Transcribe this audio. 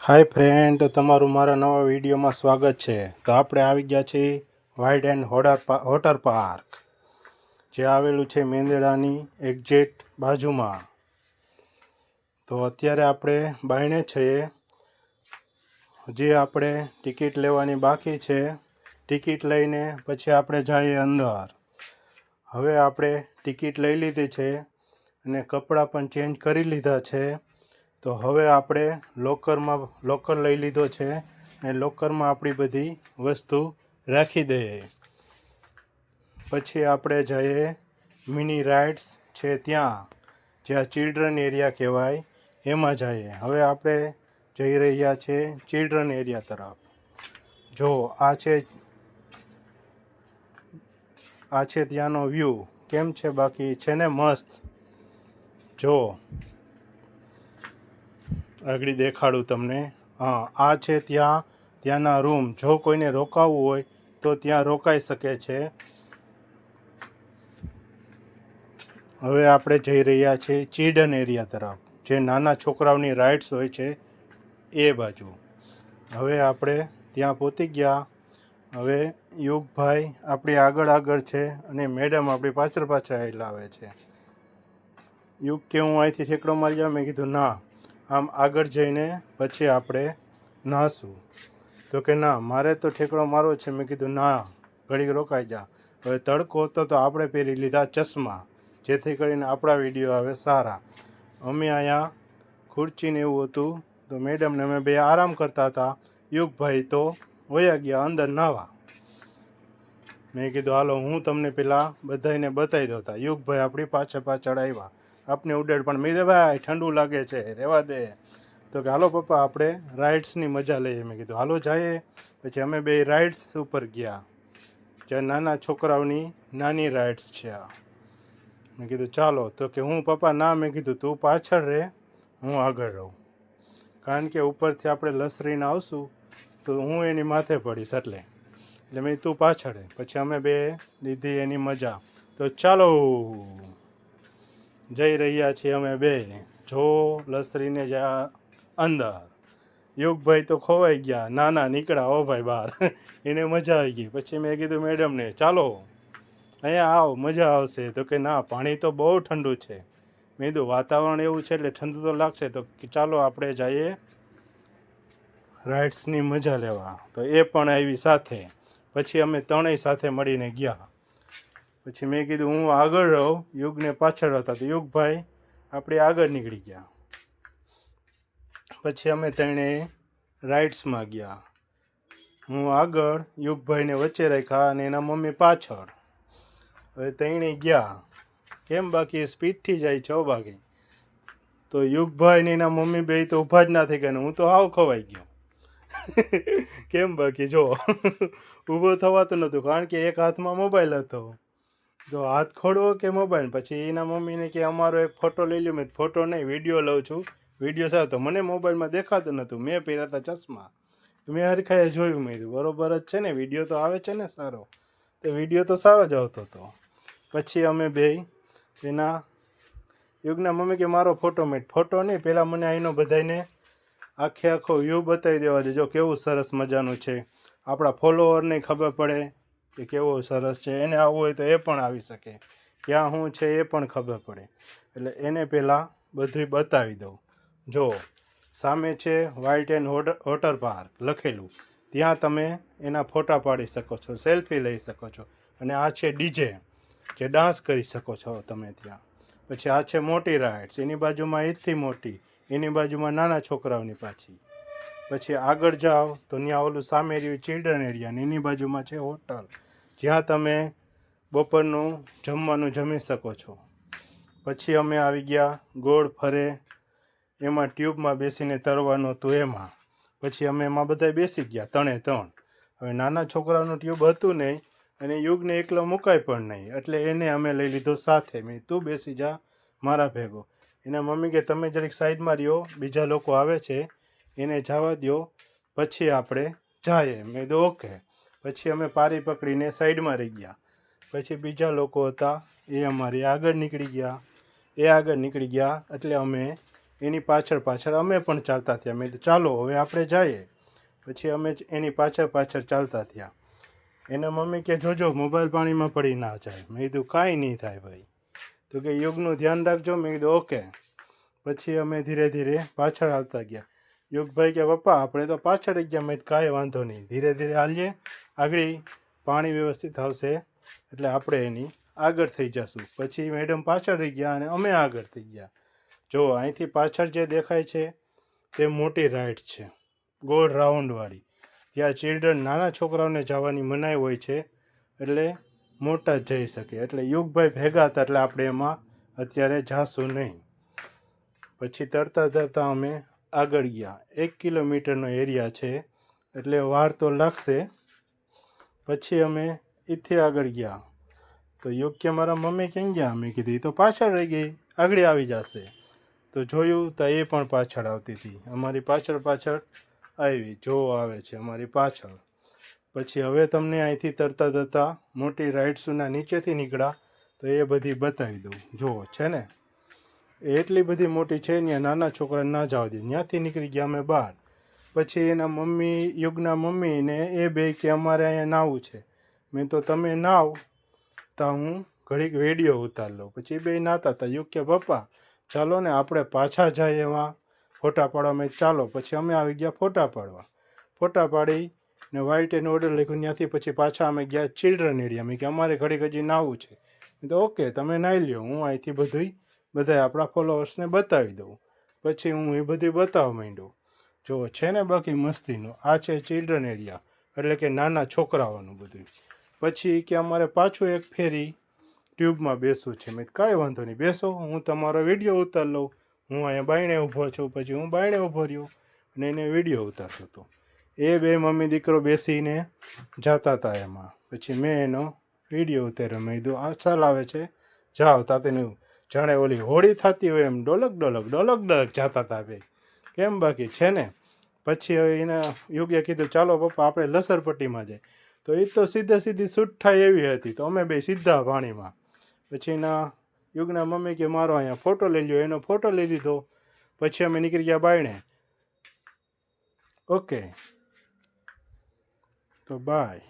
હાય friend, તમારું મારા નવા વિડીયોમાં સ્વાગત છે. તો આપણે આવી ગયા છીએ વાઇલ્ડ એન્ડ વોટર પાર્ક, જે આવેલું છે મેંદરડાની એક્ઝેક્ટ બાજુમાં. તો અત્યારે આપણે બાયણે છીએ. હજી આપણે ટિકિટ લેવાની બાકી છે. ટિકિટ લઈને પછી આપણે જઈએ અંદર. હવે આપણે ટિકિટ લઈ લીધી છે અને કપડાં પણ ચેન્જ કરી લીધા છે. તો હવે આપણે લોકર લઈ લીધો છે અને લોકરમાં આપણી બધી વસ્તુ રાખી દઈએ. પછી આપણે જઈએ મિની રાઇડ્સ છે ત્યાં, જ્યાં ચિલ્ડ્રન એરિયા કહેવાય, એમાં જઈએ. હવે આપણે જઈ રહ્યા છીએ ચિલ્ડ્રન એરિયા તરફ. જો આ છે ત્યાંનો વ્યૂ. કેમ છે? બાકી છે ને મસ્ત. જો આગળ દેખાડું તમને. હા, આ છે ત્યાંના રૂમ. જો કોઈને રોકાવું હોય તો ત્યાં રોકાઈ શકે છે. હવે આપણે જઈ રહ્યા છીએ ચિલ્ડ્રન એરિયા તરફ, જે નાના છોકરાઓની રાઇડ્સ હોય છે એ બાજુ. હવે આપણે ત્યાં પહોંચી ગયા. હવે યુગભાઈ આપણી આગળ છે અને મેડમ આપણી પાછળ આવે છે. યુગ કે હું અહીંથી ઠેકડો મારી જાઉં? મેં કીધું ના, આમ આગળ જઈને પછી આપણે નાહશું. તો કે ના, મારે તો ઠેકડો મારવો છે. મેં કીધું ના, ઘડીક રોકાઈ જા. હવે તડકો હતો તો આપણે પહેરી લીધા ચશ્મા, જેથી કરીને આપણા વિડીયો આવે સારા. અમે અહીંયા ખુરચીને એવું હતું તો મેડમને અમે બે આરામ કરતા હતા. યુગભાઈ તો વયા ગયા અંદર નાહવા. મેં કીધું હાલો હું તમને પેલા બધાને બતાવી દઉં. યુગભાઈ આપણી પાછળ આવ્યા. આપને ઉડાડ, પણ મેં કીધું ભાઈ ઠંડુ લાગે છે, રહેવા દે. તો કે હાલો પપ્પા, આપણે રાઇડ્સની મજા લઈએ. મેં કીધું હાલો જઈએ. પછી અમે બે રાઇડ્સ ઉપર ગયા, જ્યાં નાના છોકરાઓની નાની રાઇડ્સ છે. મેં કીધું ચાલો. તો કે હું પપ્પા ના, મેં કીધું તું પાછળ રહે, હું આગળ રહું. કારણ કે ઉપરથી આપણે લસરીને આવશું તો હું એની માથે પડીશ, એટલે મેં તું પાછળ રહે. પછી અમે બે લીધી એની મજા. તો ચાલો, જઈ રહ્યા છીએ અમે બે. જો લસરીને જ્યાં અંદર. યુગભાઈ તો ખોવાઈ ગયા, નાના નીકળ્યા હો ભાઈ બહાર. એને મજા આવી ગઈ. પછી મેં કીધું મેડમને ચાલો અહીંયા આવ, મજા આવશે. તો કે ના, પાણી તો બહુ ઠંડુ છે. મેં કીધું વાતાવરણ એવું છે એટલે ઠંડુ તો લાગશે. તો ચાલો આપણે જઈએ રાઇડ્સની મજા લેવા. તો એ પણ આવી સાથે. પછી અમે ત્રણેય સાથે મળીને ગયા. પછી મેં કીધું હું આગળ રહું, યુગને પાછળ હતા. તો યુગભાઈ આપણે આગળ નીકળી ગયા. પછી અમે ત્રણેય રાઇડ્સમાં ગયા. હું આગળ, યુગભાઈને વચ્ચે રાખ્યા અને એના મમ્મી પાછળ. હવે ત્રણેય ગયા. કેમ? બાકી સ્પીડથી જાય છે બાકી. તો યુગભાઈ ને એના મમ્મી બે તો ઊભા જ ના થઈ ગયા. હું તો હાવ ખવાઈ ગયો. કેમ? બાકી જો ઊભો થવાતું નહોતું, કારણ કે એક હાથમાં મોબાઈલ હતો. તો હાથ ખોડવો કે મોબાઈલ. પછી એના મમ્મીને કે અમારો એક ફોટો લઈ લ્યો. મેં ફોટો નહીં, વિડીયો લઉં છું. વિડીયો સારો. તો મને મોબાઈલમાં દેખાતું નહોતું, મેં પહેર્યા હતા ચશ્મા. મેં હરખાએ જોયું. મેં કીધું બરોબર જ છે ને, વિડીયો તો આવે છે ને સારો. તો વિડીયો તો સારો જ આવતો હતો. પછી અમે બે એના યુગના મમ્મી કે મારો ફોટો નહીં, પહેલાં મને અહીંનો બધાને આખો વ્યૂ બતાવી દેવા દેજો, કેવું સરસ મજાનું છે. આપણા ફોલોવરને ખબર પડે કે કેવો સરસ છે. એને આવવું હોય તો એ પણ આવી શકે, ક્યાં શું છે એ પણ ખબર પડે. એટલે એને પહેલાં બધું બતાવી દઉં. જો સામે છે વાઇલ્ડ એન્ડ વોટર પાર્ક લખેલું, ત્યાં તમે એના ફોટા પાડી શકો છો, સેલ્ફી લઈ શકો છો. અને આ છે ડીજે, જે ડાન્સ કરી શકો છો તમે ત્યાં. પછી આ છે મોટી રાઇડ્સ, એની બાજુમાં એથી મોટી, એની બાજુમાં નાના છોકરાઓની પાછી. પછી આગળ જાઓ તો ત્યાં ઓલું સામે રહ્યું ચિલ્ડ્રન એરિયા, ને એની બાજુમાં છે હોટલ, જ્યાં તમે બપોરનું જમવાનું જમી શકો છો. પછી અમે આવી ગયા ગોળ ફરે, એમાં ટ્યુબમાં બેસીને તરવાનું હતું એમાં. પછી અમે એમાં બધા બેસી ગયા, ત્રણ. હવે નાના છોકરાઓનું ટ્યુબ હતું નહીં અને યુગને એકલો મુકાય પણ નહીં, એટલે એને અમે લઈ લીધો સાથે. મેં તું બેસી જા મારા ભેગો. એના મમ્મી કે તમે જરીક સાઈડમાં રહ્યો, બીજા લોકો આવે છે એને જવા દો, પછી આપણે જઈએ. મેં કીધું ઓકે. પછી અમે પારી પકડીને સાઈડમાં રહી ગયા. પછી બીજા લોકો હતા એ અમારી આગળ નીકળી ગયા. એટલે અમે એની પાછળ પાછળ અમે પણ ચાલતા થયા. મેં કીધું ચાલો હવે આપણે જઈએ. પછી અમે એની પાછળ પાછળ ચાલતા થયા. એના મમ્મી કે જોજો મોબાઈલ પાણીમાં પડી ના જાય. મેં કીધું કાંઈ નહીં થાય ભાઈ. તો કે યુગનું ધ્યાન રાખજો. મેં કીધું ઓકે. પછી અમે ધીરે ધીરે પાછળ હાલતા ગયા. યુગભાઈ કે પપ્પા આપણે તો પાછળ જ ગયા. મેં કાંઈ વાંધો નહીં, ધીરે ધીરે હાલીએ, આગળ પાણી વ્યવસ્થિત આવશે એટલે આપણે એની આગળ થઈ જશું. પછી મેડમ પાછળ રહી ગયા અને અમે આગળ થઈ ગયા. જો અહીંથી પાછળ જે દેખાય છે તે મોટી રાઈડ છે, ગોળ રાઉન્ડવાળી. ત્યાં ચિલ્ડ્રન નાના છોકરાઓને જવાની મનાઈ હોય છે, એટલે મોટા જ જઈ શકે. એટલે યુગભાઈ ભેગા હતા એટલે આપણે એમાં અત્યારે જાશું નહીં. પછી તરતા તરતા અમે આગળ ગયા. 1 કિલોમીટરનો એરિયા છે એટલે વાર તો લાગશે. પછી અમે એથી આગળ ગયા તો યુગ કે મારા મમ્મી ક્યાં ગયા? મેં કીધું એ તો પાછળ રહી ગઈ, આગળ આવી જશે. તો જોયું તો એ પણ પાછળ આવતી હતી, અમારી પાછળ પાછળ આવી. જો આવે છે અમારી પાછળ. પછી હવે તમને અહીંથી તરતા તરતા મોટી રાઇડ્સના નીચેથી નીકળ્યા તો એ બધી બતાવી દઉં. જુઓ છે ને, એટલી બધી મોટી છે, ત્યાં નાના છોકરાને ના જવા દે. ત્યાંથી નીકળી ગયા અમે બહાર. પછી એના મમ્મી, યુગના મમ્મીને એ બે કે અમારે અહીંયા નાહવું છે. મેં તો તમે નાવ તો હું ઘડીક વિડીયો ઉતાર લઉં. પછી બે નાતા હતા. યુગ કે પપ્પા ચાલો ને આપણે પાછા જાય એમાં ફોટા પાડવા. મેં ચાલો. પછી અમે આવી ગયા ફોટા પાડવા. ફોટા પાડી ને વ્હાઇટ એનો ઓર્ડર લખ્યો. ત્યાંથી પછી પાછા અમે ગયા ચિલ્ડ્રન એરિયા. મેં કે અમારે ઘડીક હજી નાહવું છે. મેં તો ઓકે તમે નાહી લ્યો, હું અહીંથી બધા આપણા ફોલોઅર્સને બતાવી દઉં. પછી હું એ બધું બતાવવા માંડ્યો. જો છે ને બાકી મસ્તીનું. આ છે ચિલ્ડ્રન એરિયા, એટલે કે નાના છોકરાઓનું બધું. પછી કે અમારે પાછું એક ફેરી ટ્યુબમાં બેસવું છે. મેં કાંઈ વાંધો નહીં, બેસો, હું તમારો વિડીયો ઉતાર લઉં. હું અહીંયા બાયણે ઊભો છું. પછી હું બાયણે ઊભો રહ્યો અને એને વિડીયો ઉતારતો હતો. એ બે મમ્મી દીકરો બેસીને જતા હતા એમાં. પછી મેં એનો વિડીયો ઉતાર્યો. મેં કીધું આ ચાલ આવે છે, જાઓ. તાતેનું જાણે ઓલી હોળી થતી હોય એમ ડોલક ડોલક ડોલક ડોલક જતા હતા બે. કેમ બાકી છે ને. પછી હવે એના યુગે કીધું ચાલો પપ્પા આપણે લસરપટ્ટીમાં જાય. તો એ તો સીધી શૂટ થાય એવી હતી. તો અમે બે સીધા પાણીમાં. પછી એના યુગના મમ્મી કે મારો અહીંયા ફોટો લઈ લ્યો. એનો ફોટો લઈ લીધો. પછી અમે નીકળી ગયા બાયણે. ઓકે, તો બાય.